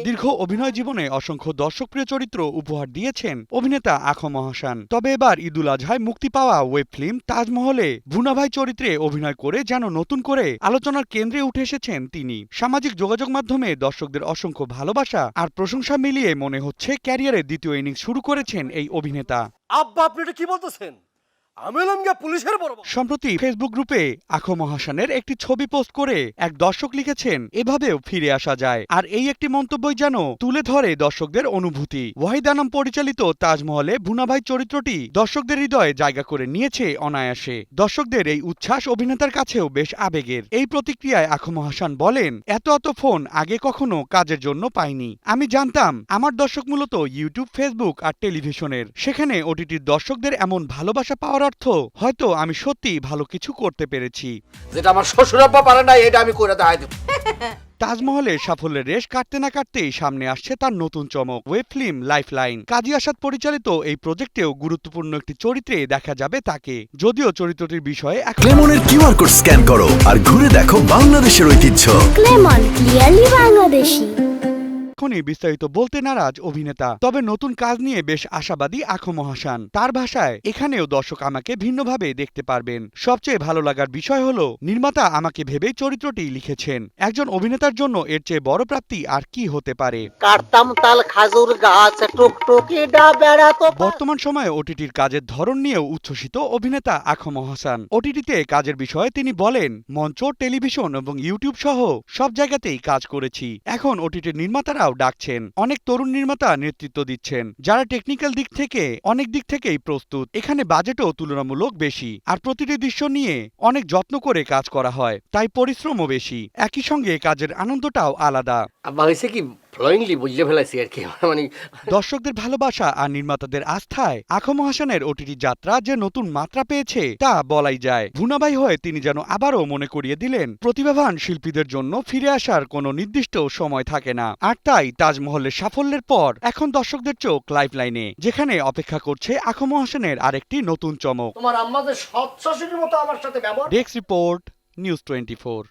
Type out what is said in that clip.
দীর্ঘ অভিনয় জীবনে অসংখ্য দর্শকপ্রিয় চরিত্র উপহার দিয়েছেন অভিনেতা আখম হাসান। তবে এবার ঈদুল আজহায় মুক্তি পাওয়া ওয়েব ফিল্ম তাজমহলে ভুনা ভাই চরিত্রে অভিনয় করে যেন নতুন করে আলোচনার কেন্দ্রে উঠে এসেছেন তিনি। সামাজিক যোগাযোগ মাধ্যমে দর্শকদের অসংখ্য ভালোবাসা আর প্রশংসা মিলিয়ে মনে হচ্ছে ক্যারিয়ারের দ্বিতীয় ইনিংস শুরু করেছেন এই অভিনেতা। আব্বা আপনি এটা কি বলতেছেন? সম্প্রতি ফেসবুক গ্রুপে আখম হাসানের একটি ছবি পোস্ট করে এক দর্শক লিখেছেন, এভাবেও ফিরে আসা যায়। আর এই একটি মন্তব্যই যেন তুলে ধরে দর্শকদের অনুভূতি। ওয়াহিদ আনাম পরিচালিত তাজমহলে ভুনা ভাই চরিত্রটি দর্শকদের হৃদয়ে জায়গা করে নিয়েছে অনায়াসে। দর্শকদের এই উচ্ছ্বাস অভিনেতার কাছেও বেশ আবেগের। এই প্রতিক্রিয়ায় আখম হাসান বলেন, এত ফোন আগে কখনো কাজের জন্য পাইনি। আমি জানতাম আমার দর্শক মূলত ইউটিউব, ফেসবুক আর টেলিভিশনের। সেখানে ওটিটির দর্শকদের এমন ভালোবাসা পাওয়ার অর্থ হয়তো আমি সত্যি ভালো কিছু করতে পেরেছি। যেটা আমার শ্বশুরাব্বা পারে না এটা আমি করে দেখাই দেব। তাজমহলের সাফল্যের রেশ কাটতে না কাটতেই সামনে আসছে তার নতুন চমক, ওয়েব ফিল্ম লাইফলাইন। কাজী আসাদ পরিচালিত এই প্রজেক্টেও গুরুত্বপূর্ণ একটি চরিত্রে দেখা যাবে তাকে। যদিও চরিত্রটির বিষয়ে ক্লেমনের কিউআর কোড স্ক্যান করো আর ঘুরে দেখো বাংলাদেশের ঐতিহ্য। ক্লেমন, ক্লিয়ারলি বাংলাদেশি। এখনই বিস্তারিত বলতে নারাজ অভিনেতা। তবে নতুন কাজ নিয়ে বেশ আশাবাদী আখম হাসান। তার ভাষায়, এখানেও দর্শক আমাকে ভিন্নভাবে দেখতে পারবেন। সবচেয়ে ভালো লাগার বিষয় হলো নির্মাতা আমাকে ভেবেই চরিত্রটি লিখেছেন। একজন অভিনেতার জন্য এর চেয়ে বড় প্রাপ্তি আর কি হতে পারে। কাটতাম তাল খাজুর গাছ টুকটুকি ডা বেড়াতো। বর্তমান সময়ে ওটিটির কাজের ধরন নিয়েও উচ্ছ্বসিত অভিনেতা আখম হাসান। ওটিটিতে কাজের বিষয়ে তিনি বলেন, মঞ্চ, টেলিভিশন এবং ইউটিউব সহ সব জায়গাতেই কাজ করেছি। এখন ওটিটির নির্মাতারাও ডাকছেন। অনেক তরুণ নির্মাতা নেতৃত্ব দিচ্ছেন, যারা টেকনিক্যাল দিক থেকে অনেক দিক থেকেই প্রস্তুত। এখানে বাজেটও তুলনামূলক বেশি, আর প্রতিটি দৃশ্য নিয়ে অনেক যত্ন করে কাজ করা হয়, তাই পরিশ্রমও বেশি। একই সঙ্গে কাজের আনন্দটাও আলাদা। আব্বা হইছে কি ফ্লোয়িংলি বুঝলে ফেলাইছি আর কি, মানে দর্শকদের ভালোবাসা আর নির্মাতাদের আস্থায় আখম হাসানের ওটিটি যাত্রা যে নতুন মাত্রা পেয়েছে তা বলাই যায়। ভুনাভাই হয়ে তিনি যেন আবারও মনে করিয়ে দিলেন, প্রতিভাবান শিল্পীদের জন্য ফিরে আসার কোনো নির্দিষ্ট সময় থাকে না। আর তাই তাজমহলের সাফল্যের পর এখন দর্শকদের চোখ লাইফলাইনে, যেখানে অপেক্ষা করছে আখম হাসানের আরেকটি নতুন চমক। তোমার আম্মা যে সৎ শাশুড়ির মতো আমার সাথে ব্যবহার। Desk report, news 24।